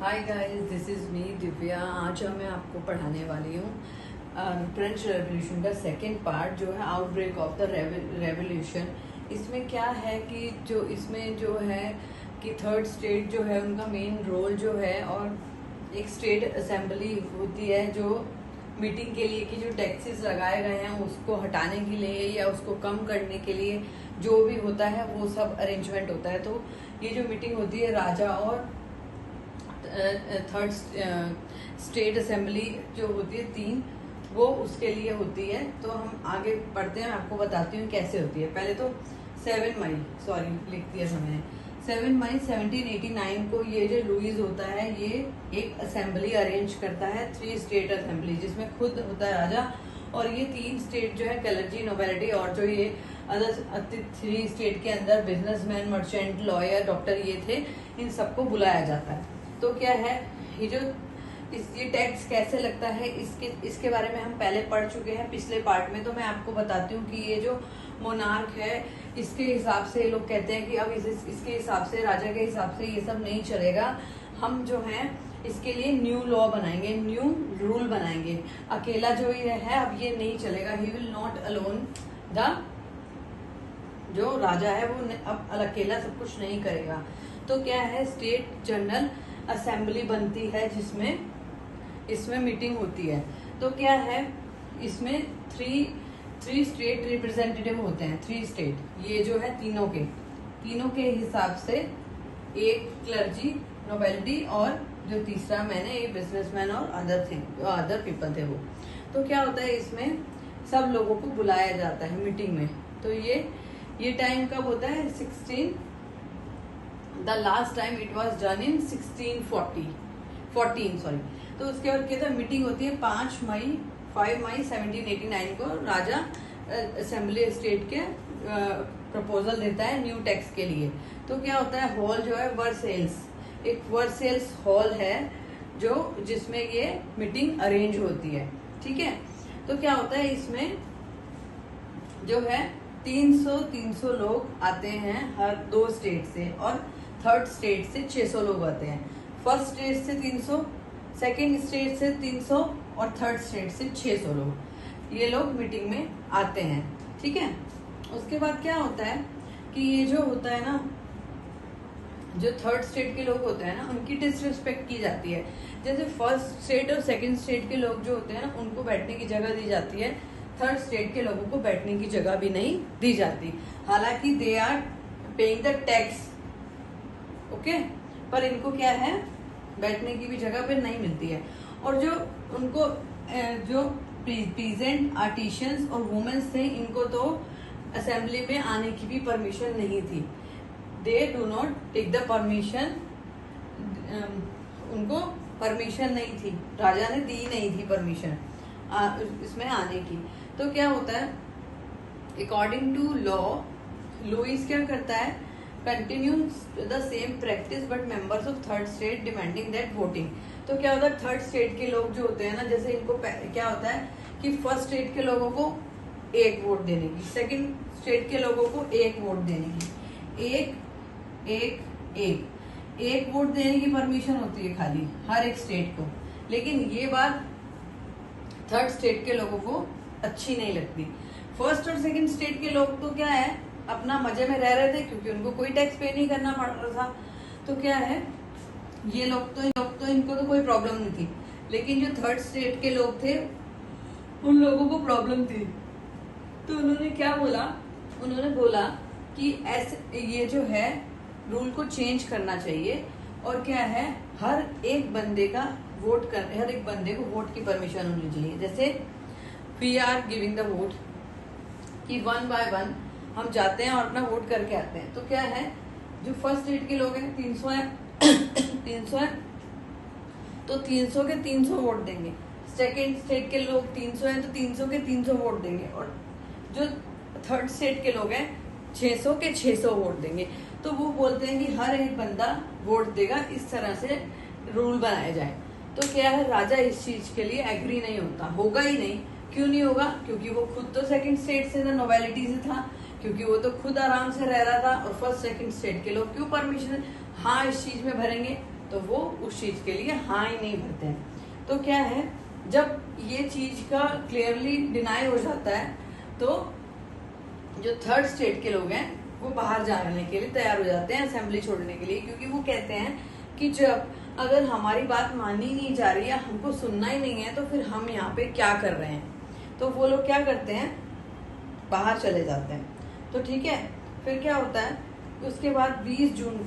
Hi guys, this is me Divya. आज मैं आपको पढ़ाने वाली हूँ फ्रेंच रेवोल्यूशन का सेकेंड पार्ट जो है आउटब्रेक ऑफ द रेवोल्यूशन। इसमें क्या है कि जो इसमें जो है कि थर्ड स्टेट जो है उनका मेन रोल जो है, और एक स्टेट असेंबली होती है जो मीटिंग के लिए कि जो टैक्सेस लगाए गए हैं उसको हटाने के लिए या उसको कम करने के लिए जो भी होता है वो सब अरेंजमेंट होता है। तो ये जो मीटिंग होती है राजा और थर्ड स्टेट असेंबली जो होती है तीन, वो उसके लिए होती है। तो हम आगे बढ़ते हैं, आपको बताती हूँ कैसे होती है। पहले तो 7 मई लिख दिया था मैंने। 7 मई 1789 को ये जो लुईस होता है ये एक असेंबली अरेंज करता है, 3 स्टेट असेंबली, जिसमें खुद होता है राजा और ये 3 स्टेट जो है क्लर्जी, नोबेलिटी और जो ये अदर 3 स्टेट के अंदर बिजनेसमैन, मर्चेंट, लॉयर, डॉक्टर ये थे, इन सबको बुलाया जाता है। तो क्या है ये जो ये टैक्स कैसे लगता है इसके बारे में हम पहले पढ़ चुके हैं पिछले पार्ट में। तो मैं आपको बताती हूँ कि ये जो मोनार्क है इसके हिसाब से लोग कहते हैं कि अब इसके हिसाब से, राजा के हिसाब से ये सब नहीं चलेगा। हम जो है इसके लिए न्यू लॉ बनाएंगे, न्यू रूल बनाएंगे। अकेला जो ये है अब ये नहीं चलेगा। He will not alone the, जो राजा है वो अब अकेला सब कुछ नहीं करेगा। तो क्या है, स्टेट जनरल असेंबली बनती है जिसमें इसमें मीटिंग होती है। तो क्या है, इसमें थ्री स्टेट रिप्रेजेंटेटिव होते हैं। 3 स्टेट ये जो है तीनों के हिसाब से, एक क्लर्जी, नोबेलिटी और जो तीसरा मैंने ये बिजनेसमैन और अदर पीपल थे वो। तो क्या होता है, इसमें सब लोगों को बुलाया जाता है मीटिंग में। तो ये टाइम कब होता है, the last time it was done in 1614। तो उसके बाद क्या था, मीटिंग होती है 5 मई 1789 को। राजा असेंबली स्टेट के प्रपोजल देता है न्यू टैक्स के लिए। तो क्या होता है, हॉल जो है वर्सेल्स, एक वर्सेल्स हॉल है जो जिसमें ये मीटिंग अरेंज होती है। ठीक है। तो क्या होता है, इसमें जो है 300 लोग आते हैं हर 2 स्टेट से, और थर्ड स्टेट से 600 लोग आते हैं। फर्स्ट स्टेट से 300, सेकेंड स्टेट से 300 और थर्ड स्टेट से 600 लोग, ये लोग मीटिंग में आते हैं। ठीक है। उसके बाद क्या होता है कि ये जो होता है ना, जो थर्ड स्टेट के लोग होते हैं ना, उनकी डिसरिस्पेक्ट की जाती है। जैसे फर्स्ट स्टेट और सेकंड स्टेट के लोग जो होते हैं ना, उनको बैठने की जगह दी जाती है। थर्ड स्टेट के लोगों को बैठने की जगह भी नहीं दी जाती, हालांकि they are paying the tax. Okay, पर इनको क्या है, बैठने की भी जगह पे नहीं मिलती है। और जो उनको जो पीजेंट, आर्टिशियंस और वुमेन्स थे, इनको तो असेंबली में आने की भी परमिशन नहीं थी। They do not take the permission, उनको परमिशन नहीं थी, राजा ने दी नहीं थी परमिशन इसमें आने की। तो क्या होता है, अकॉर्डिंग टू लॉ लुईस क्या करता है, continues the same practice but members of third state demanding that voting। तो क्या होता है, थर्ड स्टेट के लोग जो होते हैं ना, जैसे इनको क्या होता है कि फर्स्ट स्टेट के लोगों को 1 वोट देने की, सेकंड स्टेट के लोगों को 1 वोट देने की, एक वोट देने की परमिशन होती है खाली हर एक स्टेट को। लेकिन ये बात थर्ड स्टेट के लोगों को अच्छी नहीं लगती। फर्स्ट और सेकंड स्टेट के लोग तो क्या है, अपना मजे में रह रहे थे क्योंकि उनको कोई टैक्स पे नहीं करना पड़ रहा था। तो क्या है, ये लोग तो इनको तो कोई प्रॉब्लम नहीं थी, लेकिन जो थर्ड स्टेट के लोग थे उन लोगों को प्रॉब्लम थी। तो उन्होंने क्या बोला, उन्होंने बोला कि ऐसे ये जो है रूल को चेंज करना चाहिए, और क्या है, हर एक बंदे को वोट की परमिशन होनी चाहिए। जैसे we are giving the vote कि 1 by 1 हम जाते हैं और अपना वोट करके आते हैं। तो क्या है, जो फर्स्ट स्टेट के लोग हैं 300 है 300 है, तो 300 के 300 वोट देंगे। सेकेंड स्टेट के लोग 300 हैं तो 300 के 300 वोट देंगे, और जो थर्ड स्टेट के लोग हैं 600 के 600 वोट देंगे। तो वो बोलते हैं कि हर एक बंदा वोट देगा, इस तरह से रूल बनाया जाए। तो क्या है, राजा इस चीज के लिए एग्री नहीं होगा ही नहीं। क्यों नहीं होगा, क्योंकि वो खुद तो सेकंड स्टेट से था, नोबेलिटी से था, क्योंकि वो तो खुद आराम से रह रहा था। और फर्स्ट सेकंड स्टेट के लोग क्यों परमिशन, हाँ इस चीज में भरेंगे, तो वो उस चीज के लिए हाँ ही नहीं भरते हैं। तो क्या है, जब ये चीज का क्लियरली डिनाई हो जाता है तो जो थर्ड स्टेट के लोग हैं वो बाहर जाने के लिए तैयार हो जाते हैं, असेंबली छोड़ने के लिए, क्योंकि वो कहते हैं कि जब अगर हमारी बात मानी नहीं जा रही है, हमको सुनना ही नहीं है, तो फिर हम यहाँ पे क्या कर रहे हैं। तो वो लोग क्या करते हैं, बाहर चले जाते हैं। तो ठीक है, फिर क्या होता है, उसके बाद 20 जून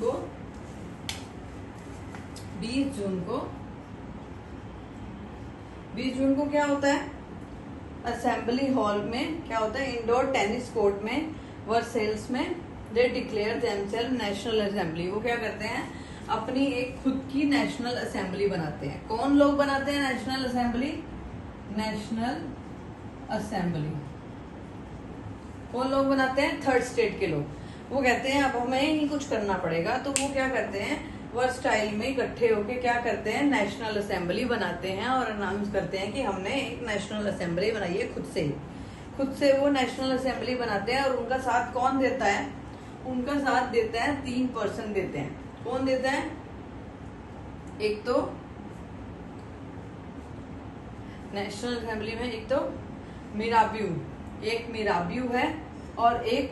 को क्या होता है, असेंबली हॉल में क्या होता है, इंडोर टेनिस कोर्ट में वर्सेल्स में they declare themselves national assembly. वो क्या करते हैं, अपनी एक खुद की नेशनल असेंबली बनाते हैं। कौन लोग बनाते हैं नेशनल असेंबली? कौन लोग बनाते हैं? थर्ड स्टेट के लोग। वो कहते हैं अब हमें ही कुछ करना पड़ेगा, तो वो क्या करते हैं, वर्सटाइल में इकट्ठे होके क्या करते हैं, नेशनल असेंबली बनाते हैं और अनाउंस करते हैं कि हमने एक नेशनल असेंबली बनाई है खुद से वो नेशनल असेंबली बनाते हैं। और उनका साथ कौन देता है? उनका साथ देता है 3 पर्सन देते हैं। कौन देता है? एक तो नेशनल असेंबली में एक तो मिराब्यू है और एक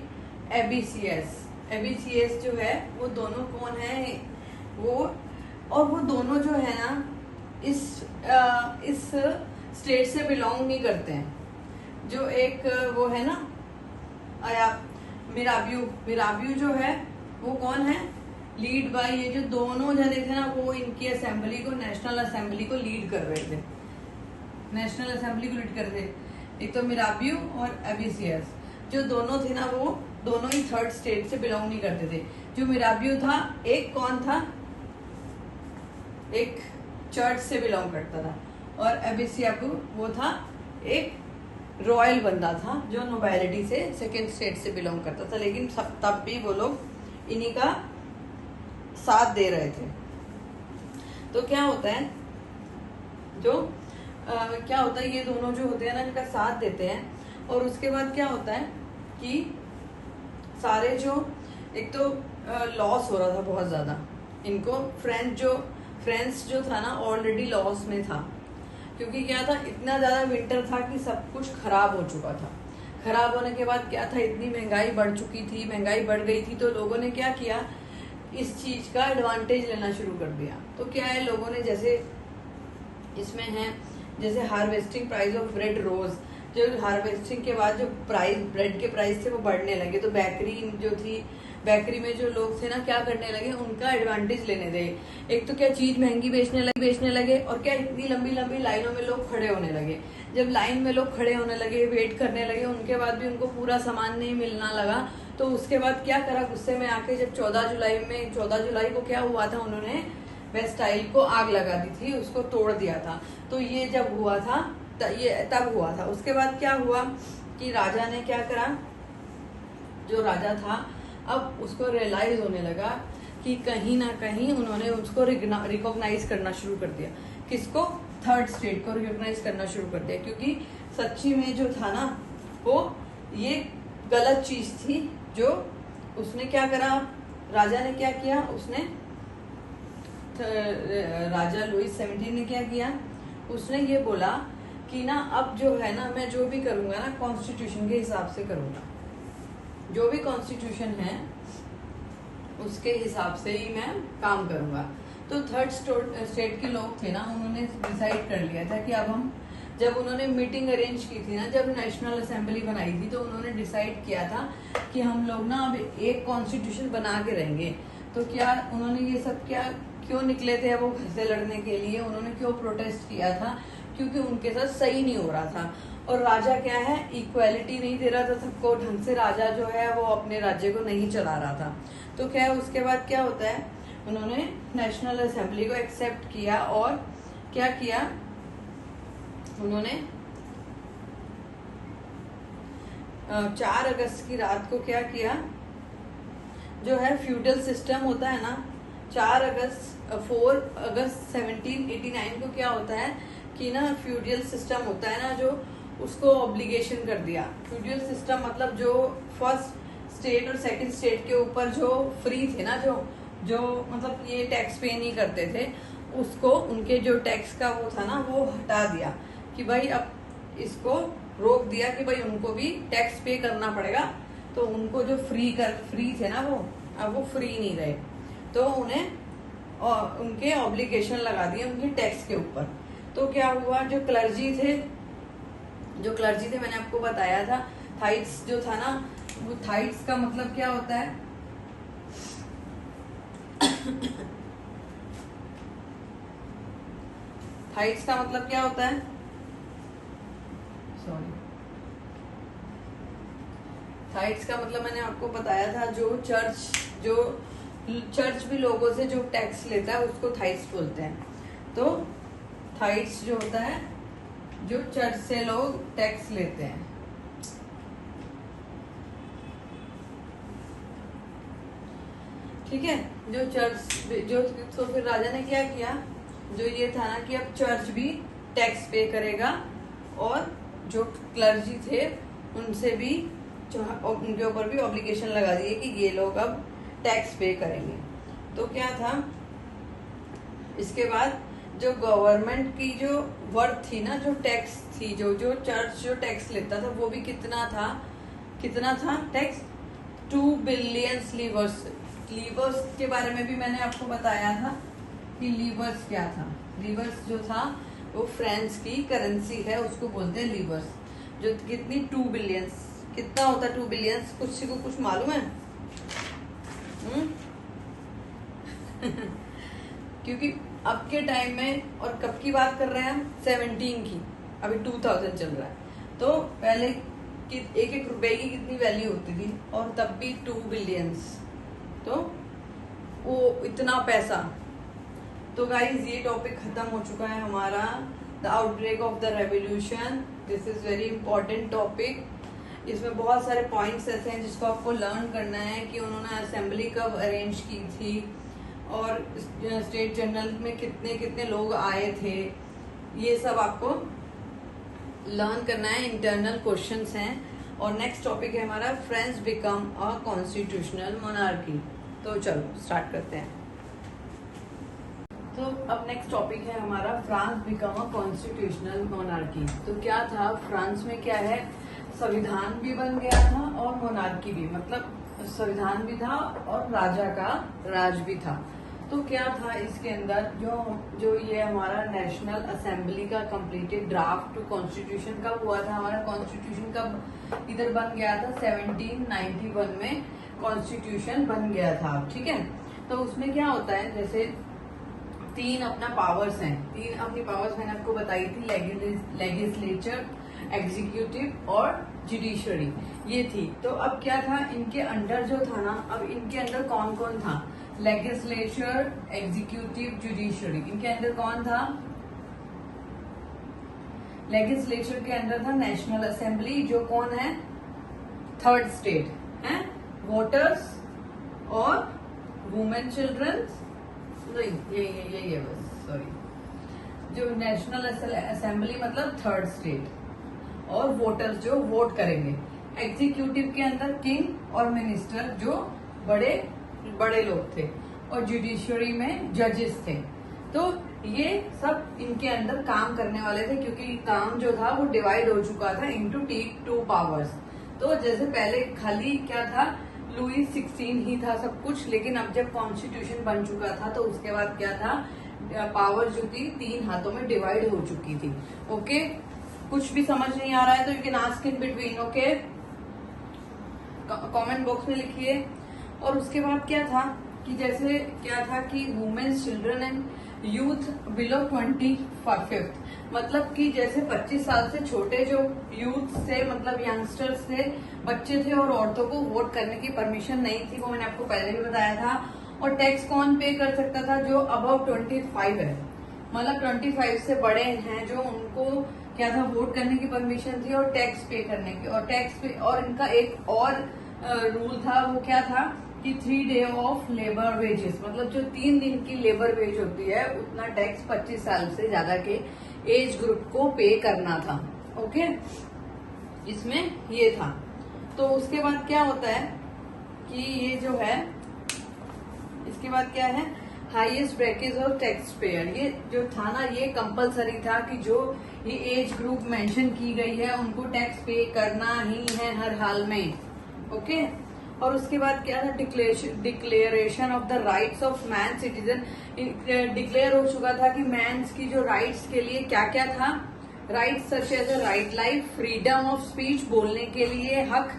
एबीसीएस जो है, वो दोनों कौन है, वो दोनों जो है ना इस स्टेट से बिलोंग नहीं करते हैं। जो एक वो है ना मिराब्यू जो है वो कौन है, लीड बाय, ये जो दोनों जने थे ना वो इनकी असेंबली को, नेशनल असेंबली को लीड कर रहे थे, एक तो मिराब्यू और एबीसीएस। जो दोनों थे ना वो दोनों ही थर्ड स्टेट से बिलोंग नहीं करते थे। जो मिराब्यू था, एक कौन था, एक चर्च से बिलोंग करता था, और एबीसीएस वो था एक रॉयल बंदा था जो नोबेलिटी से सेकेंड स्टेट से बिलोंग करता था। लेकिन तब भी वो लोग इन्हीं का साथ दे रहे थे। तो क्या होता है, ये दोनों जो होते हैं ना इनका साथ देते हैं। और उसके बाद क्या होता है कि सारे जो एक तो लॉस हो रहा था बहुत ज्यादा इनको, फ्रांस जो था ना ऑलरेडी लॉस में था, क्योंकि क्या था, इतना ज्यादा विंटर था कि सब कुछ खराब हो चुका था। खराब होने के बाद क्या था, इतनी महंगाई बढ़ चुकी थी, महंगाई बढ़ गई थी, तो लोगों ने क्या किया, इस चीज का एडवांटेज लेना शुरू कर दिया। तो क्या है, लोगों ने जैसे इसमें है जैसे हार्वेस्टिंग प्राइस ऑफ ब्रेड रोज, जो हार्वेस्टिंग के बाद जो ब्रेड के प्राइस थे वो बढ़ने लगे। तो बेकरी में जो लोग थे ना क्या करने लगे, उनका एडवांटेज लेने लगे। एक तो क्या चीज महंगी बेचने लगे और क्या इतनी लंबी लंबी लाइनों में लोग खड़े होने लगे। जब लाइन में लोग खड़े होने लगे, वेट करने लगे, उनके बाद भी उनको पूरा सामान नहीं मिलना लगा। तो उसके बाद क्या करा, गुस्से में आके जब 14 जुलाई को क्या हुआ था, उन्होंने वेस्टाइल को आग लगा दी थी, उसको तोड़ दिया था। तो ये जब हुआ था तब हुआ था। उसके बाद क्या हुआ कि राजा ने क्या करा, जो राजा था अब उसको रियलाइज होने लगा कि कहीं ना कहीं उन्होंने उसको रिकॉग्नाइज करना शुरू कर दिया। किसको? थर्ड स्टेट को रिकॉग्नाइज करना शुरू कर दिया, क्योंकि सच्ची में जो था ना वो ये गलत चीज थी। जो उसने क्या करा, राजा ने क्या किया, उसने राजा लुइस 17 ने क्या किया, उसने ये बोला कि ना अब जो है ना मैं जो भी करूंगा ना कॉन्स्टिट्यूशन के हिसाब से करूंगा, जो भी कॉन्स्टिट्यूशन है उसके हिसाब से ही मैं काम करूंगा। तो थर्ड स्टेट के लोग थे ना, उन्होंने डिसाइड कर लिया था कि अब हम, जब उन्होंने मीटिंग अरेंज की थी ना, जब नेशनल असेंबली बनाई थी, तो उन्होंने डिसाइड किया था कि हम लोग ना अब एक कॉन्स्टिट्यूशन बना के रहेंगे। तो क्या उन्होंने ये सब क्यों निकले थे वो घर से लड़ने के लिए, उन्होंने क्यों प्रोटेस्ट किया था, क्योंकि उनके साथ सही नहीं हो रहा था। और राजा क्या है, इक्वालिटी नहीं दे रहा था सबको ढंग से, राजा जो है वो अपने राज्य को नहीं चला रहा था। तो क्या है, उसके बाद क्या होता है, उन्होंने नेशनल असेंबली को एक्सेप्ट किया और क्या किया, उन्होंने 4 अगस्त की रात को क्या किया, जो है फ्यूडल सिस्टम होता है ना, 4 अगस्त 1789 को क्या होता है कि ना फ्यूडल सिस्टम होता है ना, जो उसको ऑब्लिगेशन कर दिया। फ्यूडल सिस्टम मतलब जो फर्स्ट स्टेट और सेकंड स्टेट के ऊपर जो फ्री थे ना, जो जो मतलब ये टैक्स पे नहीं करते थे, उसको उनके जो टैक्स का वो था ना, वो हटा दिया कि भाई अब इसको रोक दिया कि भाई उनको भी टैक्स पे करना पड़ेगा। तो उनको जो फ्री थे ना वो, अब वो फ्री नहीं रहे, तो उन्हें उनके ऑब्लिगेशन लगा दिए उनके टैक्स के ऊपर। तो क्या हुआ, जो क्लर्जी थे मैंने आपको बताया था, थाइट्स जो था ना, वो थाइट्स का मतलब क्या होता है थाइट्स का मतलब क्या होता है, सॉरी, थाइट्स का मतलब मैंने आपको बताया था, जो चर्च भी लोगों से जो टैक्स लेता है उसको थाइट्स बोलते हैं। तो थाइट्स जो होता है, जो चर्च से लोग टैक्स लेते हैं। ठीक है, जो तो फिर राजा ने क्या किया, जो ये था ना कि अब चर्च भी टैक्स पे करेगा, और जो क्लर्जी थे उनसे भी उनके ऊपर भी ऑब्लिगेशन लगा दिए कि ये लोग अब टैक्स पे करेंगे। तो क्या था, इसके बाद जो गवर्नमेंट की जो वर्थ थी ना, जो टैक्स थी, जो चर्च जो टैक्स लेता था, वो भी कितना था टैक्स, 2 बिलियन लीवर्स के बारे में भी मैंने आपको बताया था कि लीवर्स क्या था। लीवर्स जो था वो फ्रांस की करेंसी है, उसको बोलते हैं लीवर्स। जो कितनी 2 बिलियन, कितना होता है 2 बिलियन, किसी को कुछ मालूम है? क्योंकि अब के टाइम में, और कब की बात कर रहे हैं हम, 17 की, अभी 2000 चल रहा है। तो पहले एक रुपए की कितनी वैल्यू होती थी, और तब भी 2 बिलियंस, तो वो इतना पैसा। तो गाइज ये टॉपिक खत्म हो चुका है हमारा, the outbreak of the revolution. This is very important topic. इसमें बहुत सारे पॉइंट्स ऐसे हैं जिसको आपको लर्न करना है, कि उन्होंने असेंबली कब अरेंज की थी, और स्टेट जनरल में कितने कितने लोग आए थे, ये सब आपको लर्न करना है। इंटरनल क्वेश्चंस हैं। और नेक्स्ट टॉपिक है हमारा, France become a constitutional monarchy. तो चलो स्टार्ट करते हैं। तो अब नेक्स्ट टॉपिक है हमारा, France become a constitutional monarchy. तो क्या था, फ्रांस में क्या है, संविधान भी बन गया था और मोनार्की भी, मतलब संविधान भी था और राजा का राज भी था। तो क्या था इसके अंदर, जो ये हमारा नेशनल असेंबली का कंप्लीटेड ड्राफ्ट कॉन्स्टिट्यूशन कब हुआ था, हमारा कॉन्स्टिट्यूशन कब इधर बन गया था, 1791 में कॉन्स्टिट्यूशन बन गया था। ठीक है, तो उसमें क्या होता है, जैसे 3 अपना पावर्स हैं, 3 अपनी पावर्स मैंने आपको बताई थी, लेजिस्लेचर, एग्जीक्यूटिव और जुडिशरी, ये थी। तो अब क्या था, इनके अंडर जो था ना, अब इनके अंदर कौन कौन था, लेजिस्लेचर, एग्जीक्यूटिव, जुडिशरी, इनके अंदर कौन था, लेजिस्लेचर के अंदर था नेशनल असेंबली, जो कौन है, 3rd स्टेट है, वोटर्स और वुमेन, चिल्ड्रंस, नहीं यही है बस, सॉरी, जो नेशनल असेंबली मतलब 3rd स्टेट, और वोटर्स जो वोट करेंगे। एग्जीक्यूटिव के अंदर किंग और मिनिस्टर, जो बड़े लोग थे, और जुडिशरी में जजेस थे। तो ये सब इनके अंदर काम करने वाले थे, क्योंकि काम जो था वो डिवाइड हो चुका था इनटू 2 पावर्स। तो जैसे पहले खाली क्या था, लुई 16 ही था सब कुछ, लेकिन अब जब कॉन्स्टिट्यूशन बन चुका था तो उसके बाद क्या था, पावर जो थी 3 हाथों में डिवाइड हो चुकी थी। ओके, कुछ भी समझ नहीं आ रहा है तो you can ask in between, okay, comment box में लिखिए। और उसके बाद क्या था कि जैसे क्या था कि women's, children and youth below 25, मतलब कि जैसे 25 साल से छोटे जो यूथ थे, मतलब यंगस्टर्स थे, बच्चे थे, और औरतों को वोट करने की परमिशन नहीं थी, वो मैंने आपको पहले भी बताया था। और टैक्स कौन पे कर सकता था, जो अबव 25 है, मतलब 25 से बड़े हैं, जो उनको क्या था, वोट करने की परमिशन थी और टैक्स पे करने की। और टैक्स पे, और इनका एक और रूल था, वो क्या था कि 3 डे ऑफ लेबर वेजेस, मतलब जो 3 दिन की लेबर वेज होती है, उतना टैक्स 25 साल से ज्यादा के एज ग्रुप को पे करना था। ओके, इसमें ये था। तो उसके बाद क्या होता है कि ये जो है, इसके बाद क्या है, हाईएस्ट ब्रैकेज और टैक्स पेयर। ये जो था ना, ये कंपलसरी था कि जो ये एज ग्रुप मेंशन की गई है उनको टैक्स पे करना ही है हर हाल में। ओके, और उसके बाद क्या था, declaration of the rights of man citizen. Declare हो चुका था कि मैंस की जो राइट्स के लिए क्या क्या था, rights such as a right life, freedom of speech बोलने के लिए हक,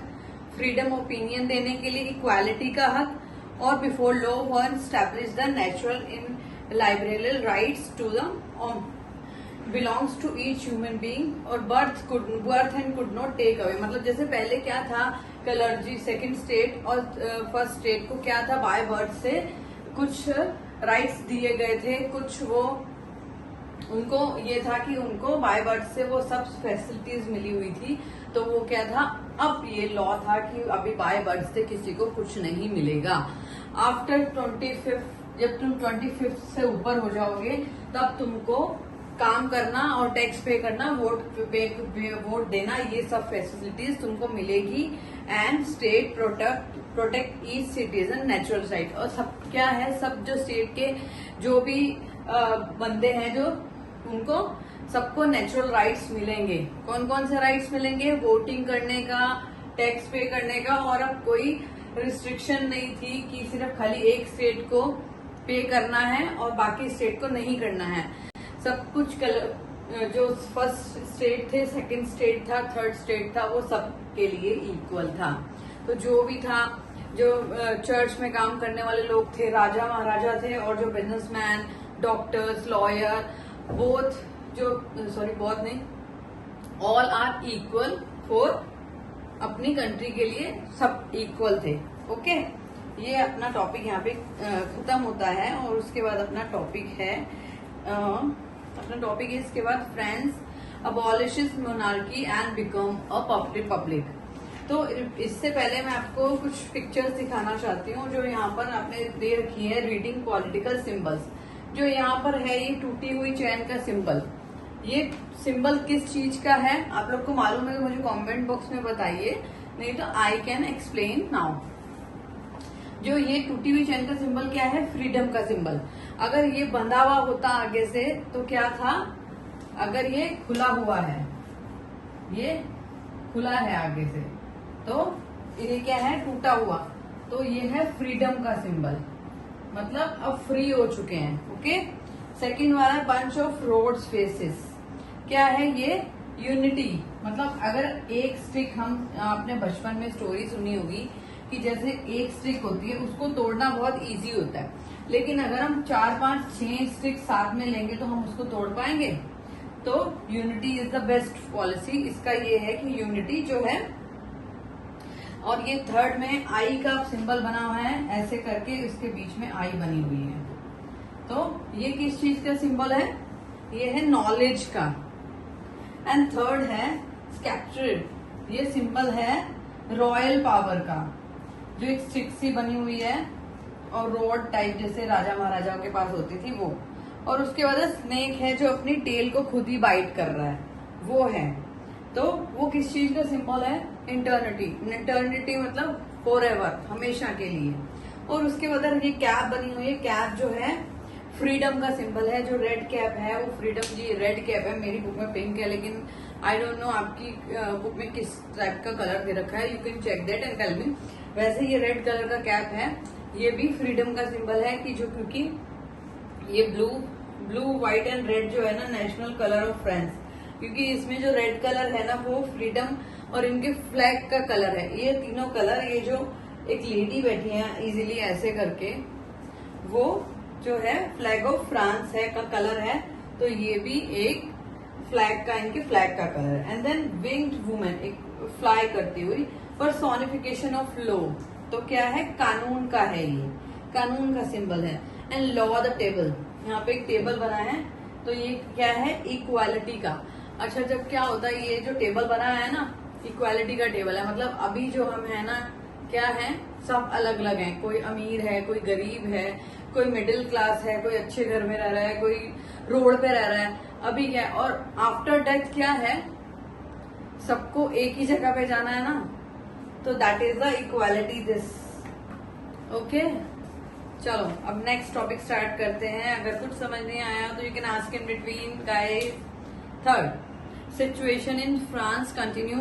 फ्रीडम ओपिनियन देने के लिए इक्वालिटी का हक, और before law one establish the natural in liberal rights to the belongs to each human being, और birth and could not take away. मतलब जैसे पहले क्या था, कलर्जी सेकंड स्टेट और फर्स्ट स्टेट को क्या था, बाय बर्थ से कुछ राइट्स दिए गए थे, कुछ वो उनको ये था कि उनको बाय बर्थ से वो सब फैसिलिटीज मिली हुई थी। तो वो क्या था, अब ये लॉ था कि अभी बाय बर्थ से किसी को कुछ नहीं मिलेगा। आफ्टर 25, जब तुम 25 से ऊपर हो जाओगे तब तुमको काम करना और टैक्स पे करना, वोट देना, ये सब फैसिलिटीज तुमको मिलेगी। And state protect each citizen natural right. और सब क्या है, सब जो स्टेट के जो भी बंदे हैं जो उनको सबको नेचुरल राइट्स मिलेंगे। कौन कौन से राइट्स मिलेंगे, वोटिंग करने का, टैक्स पे करने का, और अब कोई रिस्ट्रिक्शन नहीं थी कि सिर्फ खाली एक स्टेट को पे करना है और बाकी स्टेट को नहीं करना है। सब कुछ जो फर्स्ट स्टेट थे, सेकंड स्टेट था, थर्ड स्टेट था, वो सब के लिए इक्वल था। तो जो भी था, जो चर्च में काम करने वाले लोग थे, राजा महाराजा थे, और जो बिजनेसमैन, डॉक्टर्स, लॉयर, बोथ नहीं, ऑल आर इक्वल फॉर अपनी कंट्री के लिए सब इक्वल थे। ओके, ये अपना टॉपिक यहाँ पे खत्म होता है। और उसके बाद अपना टॉपिक है इसके बाद France अबॉलिशेस monarchy and become a public. तो इससे पहले मैं आपको कुछ पिक्चर्स दिखाना चाहती हूँ जो यहाँ पर आपने दे रखी है, रीडिंग पॉलिटिकल सिंबल्स। जो यहाँ पर है ये टूटी हुई चैन का सिंबल, ये सिंबल किस चीज का है आप लोग को मालूम है तो मुझे कमेंट बॉक्स में बताइए, नहीं तो आई कैन एक्सप्लेन नाउ। जो ये टूटी हुई चैन का सिंबल क्या है, फ्रीडम का सिंबल। अगर ये बंधा हुआ होता आगे से तो क्या था, अगर ये खुला हुआ है, ये खुला है आगे से, तो ये क्या है, टूटा हुआ, तो ये है फ्रीडम का सिंबल, मतलब अब फ्री हो चुके हैं। ओके, सेकंड वाला बंच ऑफ रोड्स फेसेस, क्या है ये, यूनिटी। मतलब अगर एक स्टिक, हम आपने बचपन में स्टोरी सुनी होगी कि जैसे एक स्टिक होती है उसको तोड़ना बहुत इजी होता है, लेकिन अगर हम 4, 5, 6 स्टिक साथ में लेंगे तो हम उसको तोड़ पाएंगे। तो unity is the best policy. इसका ये है कि यूनिटी जो है, और ये थर्ड में आई का सिंबल बना हुआ है, ऐसे करके इसके बीच में आई बनी हुई है। तो ये किस चीज का सिंबल है, ये है नॉलेज का। एंड थर्ड है स्कैप्चर्ड, ये सिंबल है रॉयल पावर का, जो एक स्टिक सी बनी हुई है और रोड टाइप जैसे राजा महाराजाओं के पास होती थी वो। और उसके बाद स्नेक है जो अपनी टेल को खुद ही बाइट कर रहा है, वो है। तो वो किस चीज का सिंबल है, इंटर्निटी। इंटर्निटी मतलब फॉरएवर, हमेशा के लिए। और उसके बाद ये कैप बनी हुई है, कैप जो है फ्रीडम का सिंबल है। जो रेड कैप है वो फ्रीडम, जी रेड कैप है, मेरी बुक में पिंक है, लेकिन आई डोंट नो आपकी बुक में किस टाइप का कलर दे रखा है, you can check that and tell me. वैसे ये रेड कलर का कैप है, ये भी फ्रीडम का सिंबल है कि जो, क्योंकि ये ब्लू व्हाइट एंड रेड जो है ना, नेशनल कलर ऑफ फ्रांस, क्योंकि इसमें जो रेड कलर है ना वो फ्रीडम और इनके फ्लैग का कलर है। ये तीनों कलर, ये जो एक लेडी बैठी है इजीली ऐसे करके, वो जो है फ्लैग ऑफ फ्रांस है का कलर है। तो ये भी एक फ्लैग का, इनके फ्लैग का कलर है। एंड देन विंग्ड वुमेन, एक फ्लाई करती हुई, पर्सोनिफिकेशन ऑफ लॉ, तो क्या है, कानून का है, ये कानून का सिंबल है। एंड लॉ द टेबल, यहाँ पे एक टेबल बना है, तो ये क्या है, इक्वालिटी का। अच्छा, जब क्या होता है, ये जो टेबल बना है ना, इक्वालिटी का टेबल है, मतलब अभी जो हम है ना, क्या है, सब अलग अलग हैं। कोई अमीर है, कोई गरीब है, कोई मिडिल क्लास है, कोई अच्छे घर में रह रहा है, कोई रोड पे रह रहा है। अभी क्या, और आफ्टर डेथ क्या है, सबको एक ही जगह पे जाना है ना, तो that is the equality this. Okay, चलो अब नेक्स्ट टॉपिक स्टार्ट करते हैं। अगर कुछ समझ नहीं आया तो you can ask in between guys. Third, situation in France continue